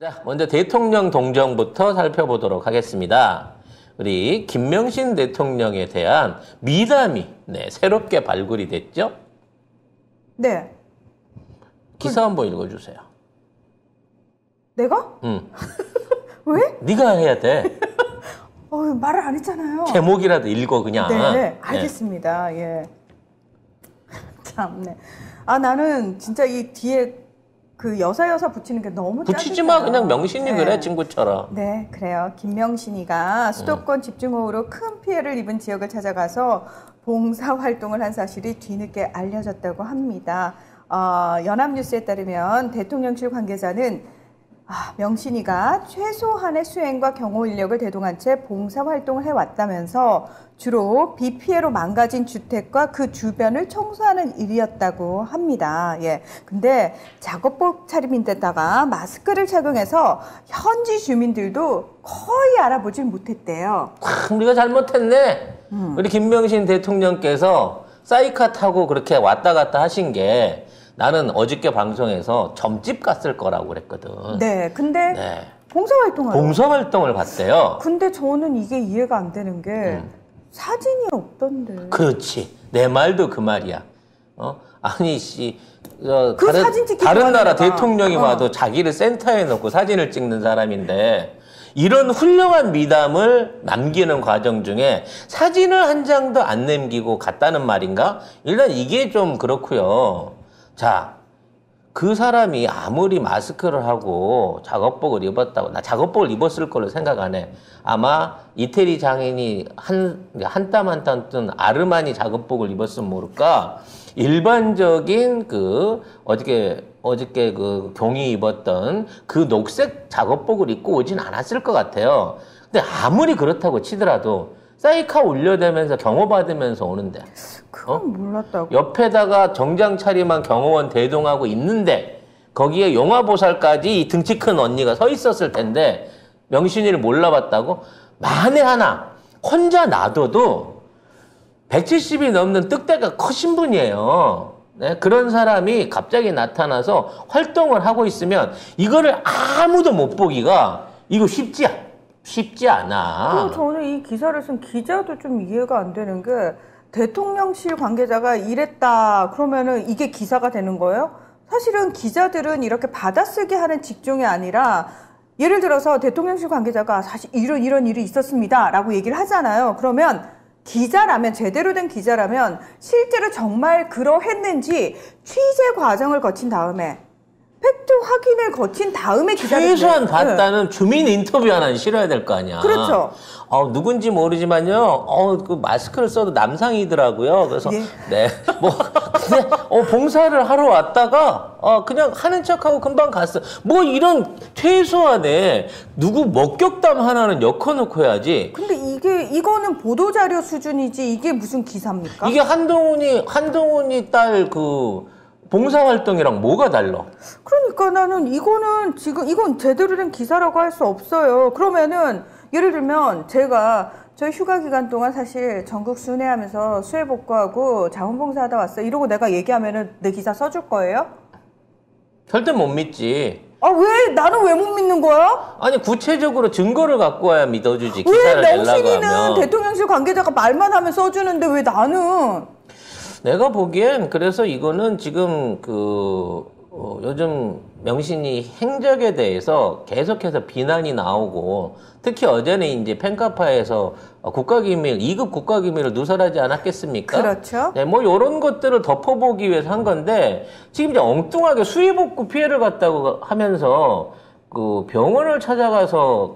자, 먼저 대통령 동정부터 살펴보도록 하겠습니다. 우리 김명신 대통령에 대한 미담이 새롭게 발굴이 됐죠? 네. 기사 한번 읽어주세요. 내가? 응. 왜? 네가 해야 돼. 말을 안 했잖아요. 제목이라도 읽어 그냥. 네, 알겠습니다. 예. 참, 네. 나는 진짜 이 뒤에 그 여사 붙이는 게 너무 붙이지 마. 그냥 명신이 그래, 친구처럼. 네, 그래요. 김명신이가 수도권 집중호우로 큰 피해를 입은 지역을 찾아가서 봉사활동을 한 사실이 뒤늦게 알려졌다고 합니다. 연합뉴스에 따르면 대통령실 관계자는 명신이가 최소한의 수행과 경호 인력을 대동한 채 봉사활동을 해왔다면서 주로 비 피해로 망가진 주택과 그 주변을 청소하는 일이었다고 합니다. 예. 근데 작업복 차림인데다가 마스크를 착용해서 현지 주민들도 거의 알아보질 못했대요. 우리가 잘못했네. 우리 김명신 대통령께서 사이카 타고 그렇게 왔다 갔다 하신 게 나는 어저께 방송에서 점집 갔을 거라고 그랬거든. 네, 근데 봉사활동을 갔대요. 근데 저는 이게 이해가 안 되는 게 사진이 없던데. 그렇지. 내 말도 그 말이야. 아니 다른 나라 대통령이 와도 자기를 센터에 놓고 사진을 찍는 사람인데 이런 훌륭한 미담을 남기는 과정 중에 사진을 한 장도 안 남기고 갔다는 말인가? 일단 이게 좀 그렇고요. 자, 그 사람이 아무리 마스크를 하고 작업복을 입었다고, 나 작업복을 입었을 걸로 생각 안 해. 아마 이태리 장인이 한 땀 한 땀 뜬 아르마니 작업복을 입었으면 모를까. 일반적인 어저께 그 경이 입었던 그 녹색 작업복을 입고 오진 않았을 것 같아요. 근데 아무리 그렇다고 치더라도 사이카 올려대면서 경호받으면서 오는데. 그건 몰랐다고. 옆에다가 정장 차림한 경호원 대동하고 있는데 거기에 용화보살까지 이 등치 큰 언니가 서 있었을 텐데 명신이를 몰라봤다고? 만에 하나 혼자 놔둬도 170이 넘는 뜻대가 커신 분이에요. 네? 그런 사람이 갑자기 나타나서 활동을 하고 있으면 이거를 아무도 못 보기가 이거 쉽지 않아. 그리고 저는 이 기사를 쓴 기자도 좀 이해가 안 되는 게 대통령실 관계자가 이랬다 그러면은 이게 기사가 되는 거예요? 사실은 기자들은 이렇게 받아쓰기 하는 직종이 아니라 예를 들어서 대통령실 관계자가 사실 이런 일이 있었습니다 라고 얘기를 하잖아요. 그러면 기자라면, 제대로 된 기자라면 실제로 정말 그러했는지 취재 과정을 거친 다음에 팩트 확인을 거친 다음에 기사를 최소한 봤다는 주민 인터뷰 하나는 실어야 될 거 아니야. 그렇죠. 누군지 모르지만요. 그 마스크를 써도 남상이더라고요. 그래서 근데 봉사를 하러 왔다가 그냥 하는 척하고 금방 갔어. 뭐 이런 최소한의 누구 목격담 하나는 엮어놓고 해야지. 근데 이거는 보도자료 수준이지 이게 무슨 기사입니까? 이게 한동훈이 딸 봉사활동이랑 뭐가 달라? 그러니까 나는 이건 제대로 된 기사라고 할 수 없어요. 그러면은 예를 들면 저희 휴가 기간 동안 사실 전국 순회하면서 수해 복구하고 자원봉사하다 왔어요. 이러고 내가 얘기하면은 내 기사 써줄 거예요? 절대 못 믿지. 왜? 나는 왜 못 믿는 거야? 아니 구체적으로 증거를 갖고 와야 믿어주지. 기사를 왜 내려고 명신이는 하면. 대통령실 관계자가 말만 하면 써주는데 왜 나는? 내가 보기엔 그래서 이거는 지금 요즘 명신이 행적에 대해서 계속해서 비난이 나오고 특히 어제는 이제 팬카파에서 국가기밀, 2급 국가기밀을 누설하지 않았겠습니까? 그렇죠. 네, 뭐 이런 것들을 덮어보기 위해서 한 건데 지금 이제 엉뚱하게 수의복구 피해를 갔다고 하면서 병원을 찾아가서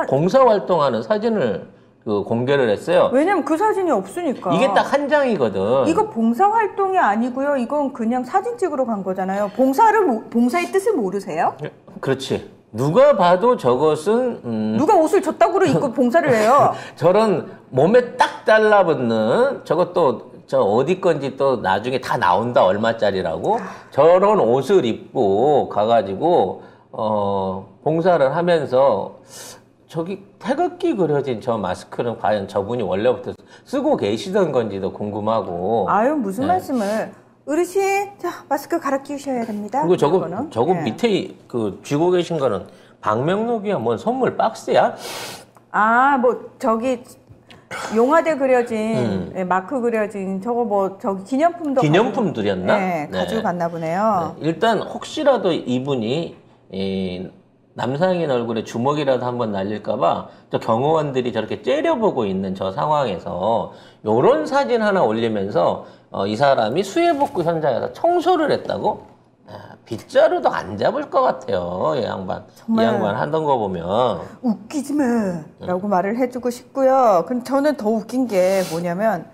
봉사활동하는 사진을 공개를 했어요. 왜냐면 그 사진이 없으니까. 이게 딱 한 장이거든. 이거 봉사활동이 아니고요. 이건 그냥 사진 찍으러 간 거잖아요. 봉사의 뜻을 모르세요? 그렇지. 누가 봐도 저것은 누가 옷을 저따구로 입고 봉사를 해요? 저런 몸에 딱 달라붙는 저것도 저 어디 건지 또 나중에 다 나온다 얼마짜리라고 저런 옷을 입고 가가지고 봉사를 하면서 저기 태극기 그려진 저 마스크는 과연 저분이 원래부터 쓰고 계시던 건지도 궁금하고. 아유 무슨 말씀을. 어르신, 자 마스크 갈아 끼우셔야 됩니다. 그리고 저거 밑에 쥐고 계신 거는 방명록이야 뭔 선물 박스야? 아, 뭐 저기 용화대 그려진 마크 그려진 저거 뭐 저기 기념품 드렸나? 네, 가지고 갔나 보네요. 네. 일단 혹시라도 이분이 남상인 얼굴에 주먹이라도 한번 날릴까봐 저 경호원들이 저렇게 째려보고 있는 저 상황에서 요런 사진 하나 올리면서 이 사람이 수해복구 현장에서 청소를 했다고? 빗자루도 안 잡을 것 같아요. 이 양반. 정말 이 양반 하던 거 보면. 웃기지 마! 라고 말을 해주고 싶고요. 그럼 저는 더 웃긴 게 뭐냐면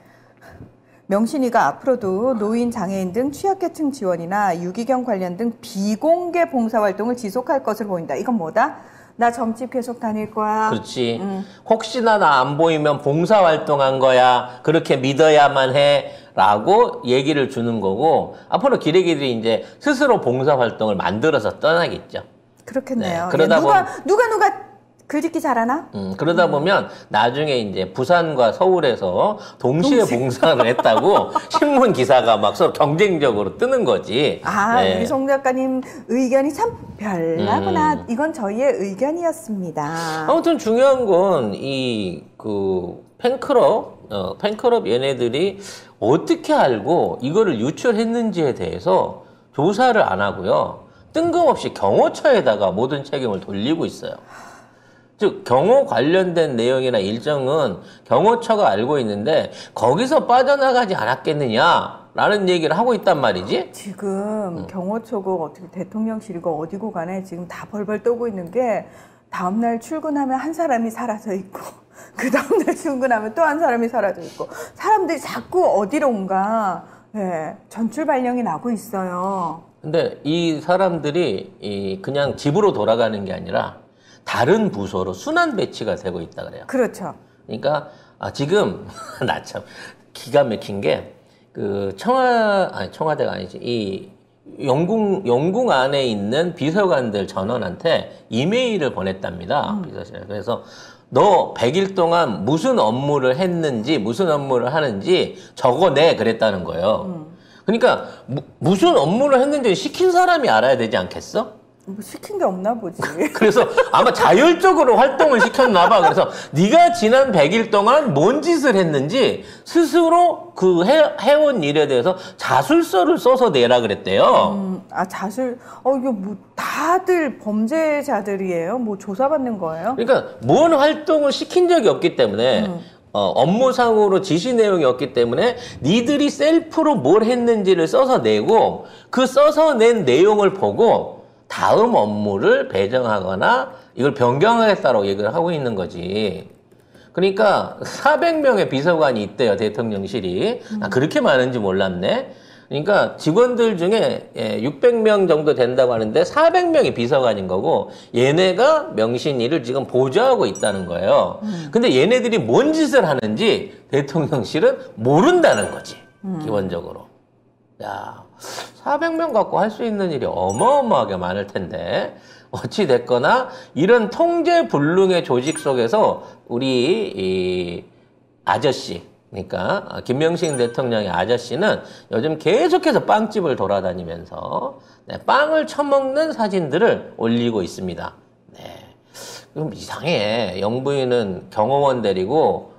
명신이가 앞으로도 노인, 장애인 등 취약계층 지원이나 유기견 관련 등 비공개 봉사활동을 지속할 것으로 보인다. 이건 뭐다? 나 점집 계속 다닐 거야. 그렇지. 혹시나 나 안 보이면 봉사활동한 거야. 그렇게 믿어야만 해. 라고 얘기를 주는 거고, 앞으로 기레기들이 이제 스스로 봉사활동을 만들어서 떠나겠죠. 그렇겠네요. 네, 그러다 누가 글짓기 잘하나? 그러다 보면 나중에 이제 부산과 서울에서 동시에 봉사를 했다고 신문 기사가 막 서로 경쟁적으로 뜨는 거지. 아, 네. 우리 송 작가님 의견이 참 별나구나. 이건 저희의 의견이었습니다. 아무튼 중요한 건 이 팬클럽 얘네들이 어떻게 알고 이거를 유출했는지에 대해서 조사를 안 하고요. 뜬금없이 경호처에다가 모든 책임을 돌리고 있어요. 즉 경호 관련된 내용이나 일정은 경호처가 알고 있는데 거기서 빠져나가지 않았겠느냐라는 얘기를 하고 있단 말이지. 지금 경호처고 어떻게 대통령실이고 어디고 간에 지금 다 벌벌 떠고 있는 게 다음날 출근하면 한 사람이 사라져 있고 그 다음날 출근하면 또 한 사람이 사라져 있고 사람들이 자꾸 어디론가 전출 발령이 나고 있어요. 근데 이 사람들이 그냥 집으로 돌아가는 게 아니라 다른 부서로 순환 배치가 되고 있다 그래요. 그렇죠. 그러니까 지금 나 참 기가 막힌 게 청와대가 아니지 이 영궁 안에 있는 비서관들 전원한테 이메일을 보냈답니다. 비서실. 그래서 너 100일 동안 무슨 업무를 했는지 무슨 업무를 하는지 적어내 그랬다는 거예요. 그러니까 무슨 업무를 했는지 시킨 사람이 알아야 되지 않겠어? 뭐 시킨 게 없나 보지. 그래서 아마 자율적으로 활동을 시켰나 봐. 그래서 네가 지난 100일 동안 뭔 짓을 했는지 스스로 그 해온 일에 대해서 자술서를 써서 내라 그랬대요. 이거 뭐 다들 범죄자들이에요? 뭐 조사받는 거예요? 그러니까 뭔 활동을 시킨 적이 없기 때문에 업무상으로 지시 내용이 없기 때문에 니들이 셀프로 뭘 했는지를 써서 내고 그 써서 낸 내용을 보고 다음 업무를 배정하거나 이걸 변경하겠다고 얘기를 하고 있는 거지. 그러니까 400명의 비서관이 있대요, 대통령실이. 그렇게 많은지 몰랐네. 그러니까 직원들 중에 600명 정도 된다고 하는데 400명이 비서관인 거고 얘네가 명신이를 지금 보좌하고 있다는 거예요. 근데 얘네들이 뭔 짓을 하는지 대통령실은 모른다는 거지, 기본적으로. 야, 400명 갖고 할 수 있는 일이 어마어마하게 많을 텐데 어찌 됐거나 이런 통제불능의 조직 속에서 우리 이 아저씨, 그러니까 김명신 대통령의 아저씨는 요즘 계속해서 빵집을 돌아다니면서 빵을 처먹는 사진들을 올리고 있습니다. 네, 그럼 이상해. 영부인은 경호원 데리고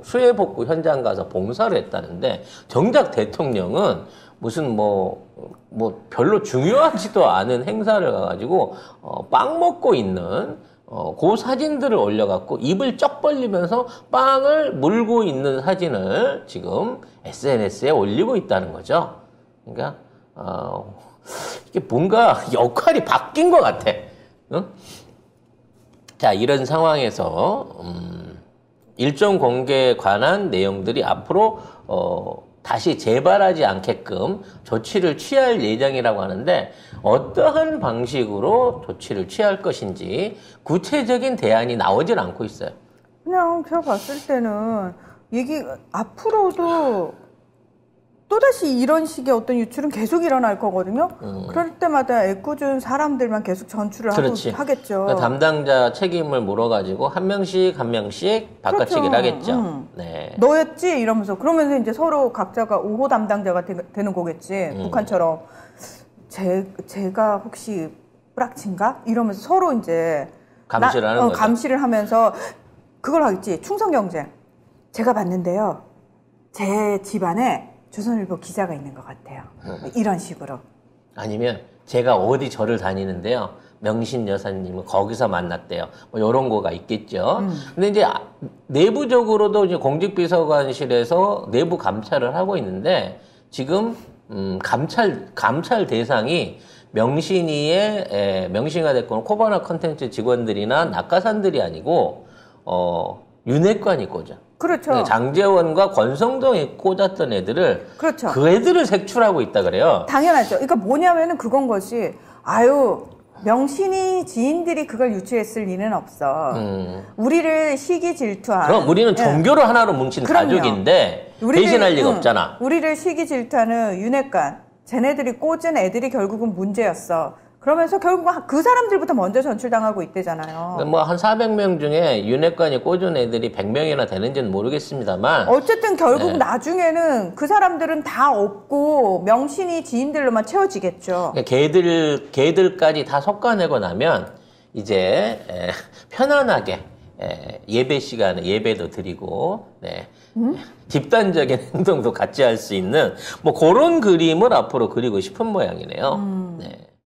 수해복구 현장 가서 봉사를 했다는데 정작 대통령은 무슨 뭐 별로 중요하지도 않은 행사를 가가지고 빵 먹고 있는 그 사진들을 올려갖고 입을 쩍 벌리면서 빵을 물고 있는 사진을 지금 SNS에 올리고 있다는 거죠. 그러니까 이게 뭔가 역할이 바뀐 것 같아. 응? 자, 이런 상황에서 일정 공개에 관한 내용들이 앞으로 다시 재발하지 않게끔 조치를 취할 예정이라고 하는데 어떠한 방식으로 조치를 취할 것인지 구체적인 대안이 나오질 않고 있어요. 그냥 제가 봤을 때는 앞으로도 또다시 이런 식의 어떤 유출은 계속 일어날 거거든요. 그럴 때마다 애꿎은 사람들만 계속 전출을 하겠죠. 그러니까 담당자 책임을 물어가지고 한 명씩 바꿔치기를 하겠죠. 네. 너였지? 이러면서. 그러면서 이제 서로 각자가 5호 담당자가 되는 거겠지. 북한처럼. 제가 혹시 뿌락친가? 이러면서 서로 이제 감시를 하는 거죠. 감시를 하면서 그걸 하겠지. 충성 경쟁. 제가 봤는데요. 제 집안에 조선일보 기자가 있는 것 같아요. 이런 식으로. 아니면 제가 어디 절을 다니는데요. 명신 여사님은 거기서 만났대요. 뭐 이런 거가 있겠죠. 근데 이제 내부적으로도 이제 공직비서관실에서 내부 감찰을 하고 있는데 지금 감찰 대상이 명신이가 됐건 코바나 컨텐츠 직원들이나 낙하산들이 아니고 윤핵관이 꽂아. 그렇죠. 장제원과 권성동이 꽂았던 애들을 그렇죠. 그 애들을 색출하고 있다 그래요. 당연하죠. 그러니까 뭐냐면은 그건 것이 아유 명신이 지인들이 그걸 유추했을 리는 없어. 우리를 시기 질투한. 그럼 우리는 종교를 하나로 뭉친 그럼요. 가족인데 배신할 리가 없잖아. 우리를 시기 질투하는 윤핵관. 쟤네들이 꽂은 애들이 결국은 문제였어. 그러면서 결국 그 사람들부터 먼저 전출당하고 있대잖아요. 뭐 한 400명 중에 윤핵관이 꽂은 애들이 100명이나 되는지는 모르겠습니다만 어쨌든 결국 나중에는 그 사람들은 다 없고 명신이 지인들로만 채워지겠죠. 걔들까지 다 솎아내고 나면 이제 편안하게 예배 시간에 예배도 드리고 집단적인 행동도 같이 할 수 있는 뭐 그런 그림을 앞으로 그리고 싶은 모양이네요. 네.